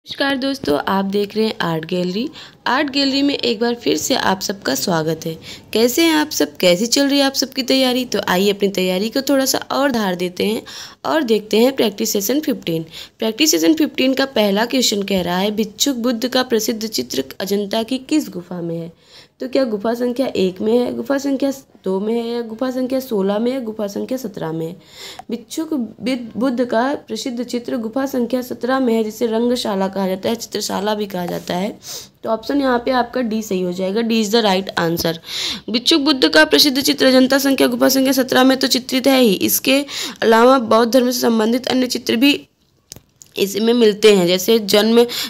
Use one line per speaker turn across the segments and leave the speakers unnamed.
नमस्कार दोस्तों, आप देख रहे हैं आर्ट गैलरी। आर्ट गैलरी में एक बार फिर से आप सबका स्वागत है। कैसे हैं आप सब? कैसी चल रही है आप सबकी तैयारी? तो आइए अपनी तैयारी को थोड़ा सा और धार देते हैं और देखते हैं प्रैक्टिस सेशन 15। प्रैक्टिस सेशन 15 का पहला क्वेश्चन कह रहा है, भिक्षुक बुद्ध का प्रसिद्ध चित्र अजंता की किस गुफा में है? तो क्या गुफा संख्या 1 में है, गुफा संख्या 2 में है, या गुफा संख्या 16 में है, गुफा संख्या 17 में है? भिक्षुक बुद्ध का प्रसिद्ध चित्र गुफा संख्या 17 में है, जिसे रंगशाला कहा जाता है, चित्रशाला भी कहा जाता है। तो ऑप्शन यहाँ पे आपका डी सही हो जाएगा। D is the right answer. भिक्षुक बुद्ध का प्रसिद्ध चित्र अजंता संख्या गुफा संख्या 17 में तो चित्रित है ही, इसके अलावा बौद्ध धर्म से संबंधित अन्य चित्र भी इसमें मिलते हैं, जैसे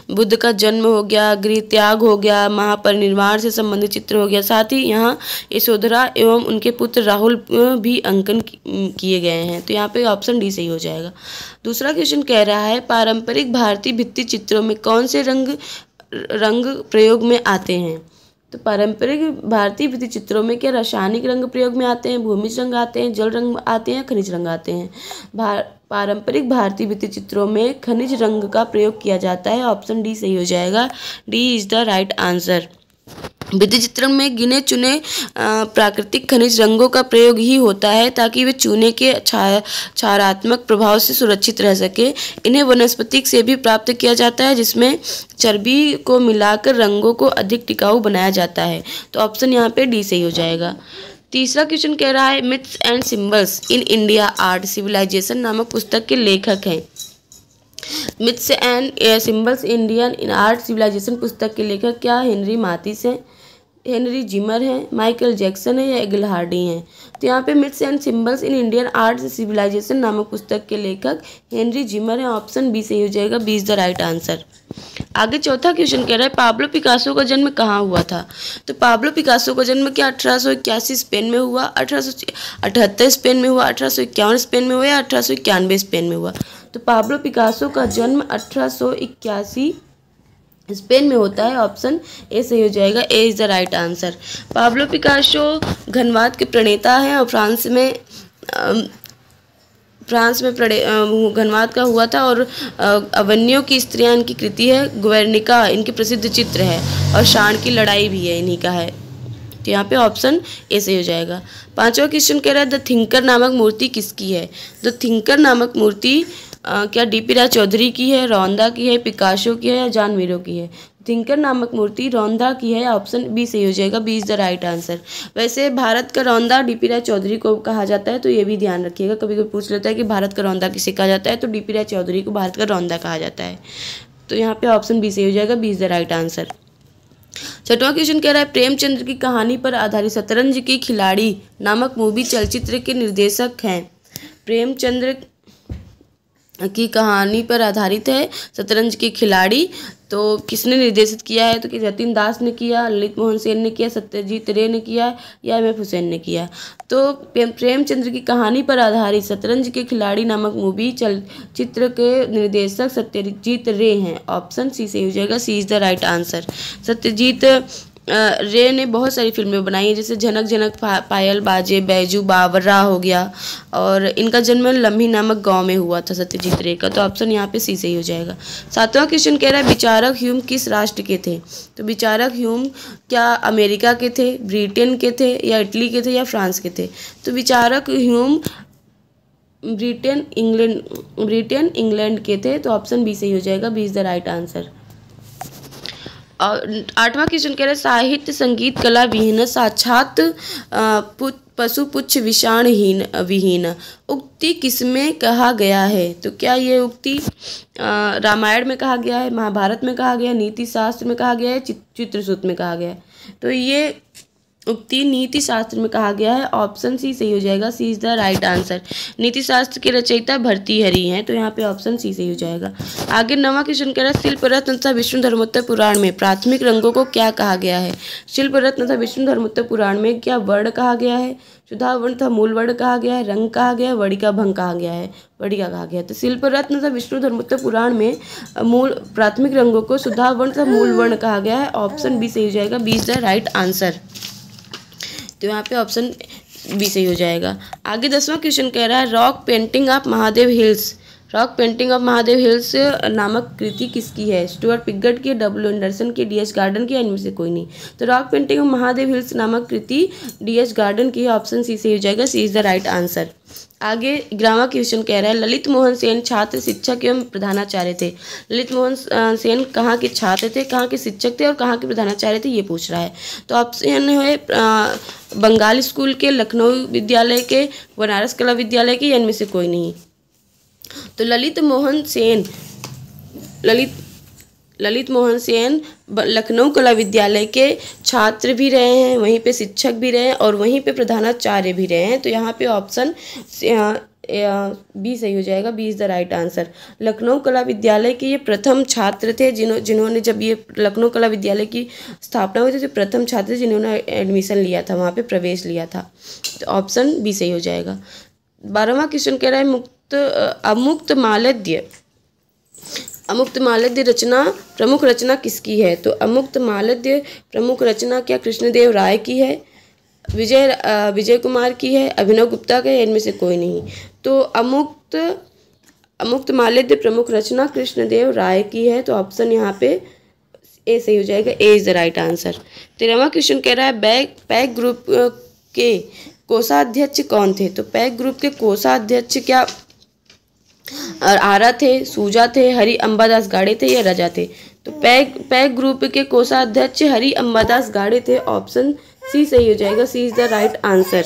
बुद्ध का जन्म हो गया, गृह त्याग हो गया, महापरिनिर्वाण से संबंधित चित्र हो गया। साथ ही यहाँ यशोधरा एवं उनके पुत्र राहुल भी अंकन किए गए हैं। तो यहाँ पे ऑप्शन डी सही हो जाएगा। दूसरा क्वेश्चन कह रहा है, पारंपरिक भारतीय भित्ति चित्रों में कौन से रंग प्रयोग में आते हैं? तो पारंपरिक भारतीय भित्ति चित्रों में क्या रासायनिक रंग प्रयोग में आते हैं, भूमिज रंग आते हैं, जल रंग आते हैं, खनिज रंग आते हैं? पारंपरिक भारतीय भित्ति चित्रों में खनिज रंग का प्रयोग किया जाता है। ऑप्शन डी सही हो जाएगा। D is the right answer. भित्ति चित्रण में गिने चुने प्राकृतिक खनिज रंगों का प्रयोग ही होता है ताकि वे चूने के क्षारात्मक प्रभाव से सुरक्षित रह सके। इन्हें वनस्पतिक से भी प्राप्त किया जाता है, जिसमें चर्बी को मिलाकर रंगों को अधिक टिकाऊ बनाया जाता है। तो ऑप्शन यहाँ पे डी सही हो जाएगा। तीसरा क्वेश्चन कह रहा है, myths and symbols in India art civilisation नामक पुस्तक के लेखक हैं। Myths and symbols Indian in art civilisation पुस्तक के लेखक क्या हेनरी माथिस हैं, हेनरी जिमर हैं, माइकल जैक्सन है, या एगल हार्डी हैं? तो यहाँ पे myths and symbols in Indian art civilisation नामक पुस्तक के लेखक हेनरी जिमर हैं। ऑप्शन बी सही हो जाएगा। B is the right answer. आगे चौथा क्वेश्चन कह रहा है, पाब्लो पिकासो का जन्म कहाँ हुआ था? तो पाब्लो पिकासो का जन्म क्या 1881 स्पेन में हुआ, 1878 स्पेन में हुआ, 1851 स्पेन में हुआ, या 1891 स्पेन में हुआ? तो पाब्लो पिकासो का जन्म 1881 स्पेन में होता है। ऑप्शन ए सही हो जाएगा। A is the right answer. Pablo Picasso घनवाद के प्रणेता हैं और फ्रांस में घनवाद का हुआ था। और अवन्यो की स्त्रियां इनकी कृति है, गुएर्निका इनकी प्रसिद्ध चित्र है, और शान की लड़ाई भी है इन्हीं का है। तो यहाँ पे ऑप्शन ए सही हो जाएगा। पांचवा क्वेश्चन कह रहा है, द थिंकर नामक मूर्ति किसकी है? द थिंकर नामक मूर्ति क्या डीपी राय चौधरी की है, रौंदा की है, पिकासो की है, या जॉन मीरो की है? थिंकर नामक मूर्ति रौंदा की है। ऑप्शन बी सही हो जाएगा। B is the right answer. वैसे भारत का रौंदा डीपी राय चौधरी को कहा जाता है, तो ये भी ध्यान रखिएगा। कभी कभी पूछ लेता है कि भारत का रौंदा किसे कहा जाता है, तो डीपी राय चौधरी को भारत का रौंदा कहा जाता है। तो यहाँ पे ऑप्शन बी सही हो जाएगा। B is the right answer. छठवां क्वेश्चन कह रहा है, प्रेमचंद्र की कहानी पर आधारित शतरंज की खिलाड़ी नामक मूवी चलचित्र के निर्देशक हैं। प्रेमचंद्र की कहानी पर आधारित है शतरंज के खिलाड़ी, तो किसने निर्देशित किया है? तो कि जतिन दास ने किया, ललित मोहन सेन ने किया, सत्यजीत रे ने किया, या एम एफ हुसैन ने किया? तो प्रेमचंद्र की कहानी पर आधारित शतरंज के खिलाड़ी नामक मूवी चलचित्र के निर्देशक सत्यजीत रे हैं। ऑप्शन सी सही हो जाएगा। C is the right answer. Satyajit Ray ने बहुत सारी फिल्में बनाई हैं, जैसे झनक झनक पायल बाजे, बैजू बावरा हो गया, और इनका जन्म लम्ही नामक गांव में हुआ था सत्यजीत रे का। तो ऑप्शन यहाँ पे सी सही हो जाएगा। सातवां क्वेश्चन कह रहा है, विचारक ह्यूम किस राष्ट्र के थे? तो विचारक ह्यूम क्या अमेरिका के थे, ब्रिटेन के थे, या इटली के थे, या फ्रांस के थे? तो विचारक ह्यूम ब्रिटेन इंग्लैंड के थे। तो ऑप्शन बी सही हो जाएगा। B is the right answer. और आठवां क्वेश्चन कह रहे हैं, साहित्य संगीत कला विहीन साक्षात पशु पुच्छ विषाण विहीन उक्ति किसमें कहा गया है? तो क्या ये उक्ति रामायण में कहा गया है, महाभारत में कहा गया है, नीति शास्त्र में कहा गया है, चित्रसूत्र में कहा गया है? तो ये उक्ति नीति शास्त्र में कहा गया है। ऑप्शन सी सही हो जाएगा। C is the right answer. नीति शास्त्र के रचयिता भर्तृहरि हैं, तो यहाँ पे ऑप्शन सी सही हो जाएगा। आगे नवा क्वेश्चन कह रहा है, शिल्प रत्न तथा विष्णु धर्मोत्तर पुराण में प्राथमिक रंगों को क्या कहा गया है? शिल्प रत्न तथा विष्णु धर्मोत्तर पुराण में क्या वर्ण कहा गया है? सुधा वर्ण तथा मूल वर्ण कहा गया है, रंग कहा गया है, वड़िका भंग कहा गया है, वड़िका कहा गया है? तो शिल्प रत्न तथा विष्णु धर्मोत्तर पुराण में मूल प्राथमिक रंगों को सुधा वर्ण तथा मूल वर्ण कहा गया है। ऑप्शन बी सही हो जाएगा। B is the right answer. तो यहाँ पे ऑप्शन बी सही हो जाएगा। आगे 10वां क्वेश्चन कह रहा है, rock painting of Mahadev hills rock painting of Mahadev hills नामक कृति किसकी है? स्टुअर्ट पिगट की, डब्ल्यू एंडरसन की, डी.एच. गार्डन की, इनमें से कोई नहीं। तो rock painting of Mahadev hills नामक कृति डी.एच. गार्डन की है। ऑप्शन सी सही हो जाएगा। C is the right answer. आगे ग्रामर क्वेश्चन कह रहा है, ललित मोहन सेन छात्र, शिक्षक एवं प्रधानाचार्य थे। ललित मोहन सेन कहाँ के छात्र थे, कहाँ के शिक्षक थे और कहाँ के प्रधानाचार्य थे, ये पूछ रहा है। तो ऑप्शन है बंगाल स्कूल के, लखनऊ विद्यालय के, बनारस कला विद्यालय के, या इनमें से कोई नहीं। तो ललित मोहन सेन लखनऊ कला विद्यालय के छात्र भी रहे हैं, वहीं पे शिक्षक भी रहे हैं और वहीं पे प्रधानाचार्य भी रहे हैं। तो यहाँ पे ऑप्शन बी सही हो जाएगा। B is the right answer. Lucknow कला विद्यालय के ये प्रथम छात्र थे जिन्होंने जब ये लखनऊ कला विद्यालय की स्थापना हुई थी तो प्रथम छात्र जिन्होंने एडमिशन लिया था, वहाँ पे प्रवेश लिया था। तो ऑप्शन बी सही हो जाएगा। 12वां क्वेश्चन कह रहा है अमुक्त मालद्य रचना प्रमुख रचना किसकी है? तो अमुक्त मालद्य प्रमुख रचना क्या कृष्णदेव राय की है, विजय कुमार की है, अभिनव गुप्ता का है, इनमें से कोई नहीं। तो अमुक्त मालद्य प्रमुख रचना कृष्णदेव राय की है। तो ऑप्शन यहाँ पे ए सही हो जाएगा। A is the right answer. 13वां क्वेश्चन कह रहा है पैक ग्रुप के कोषाध्यक्ष कौन थे? तो पैक ग्रुप के कोषाध्यक्ष क्या आरा थे, सूजा थे, हरि अंबादास गाड़े थे, या रजा थे? तो पैक ग्रुप के कोषाध्यक्ष हरि अंबादास गाड़े थे। ऑप्शन सी सही हो जाएगा। C is the right answer.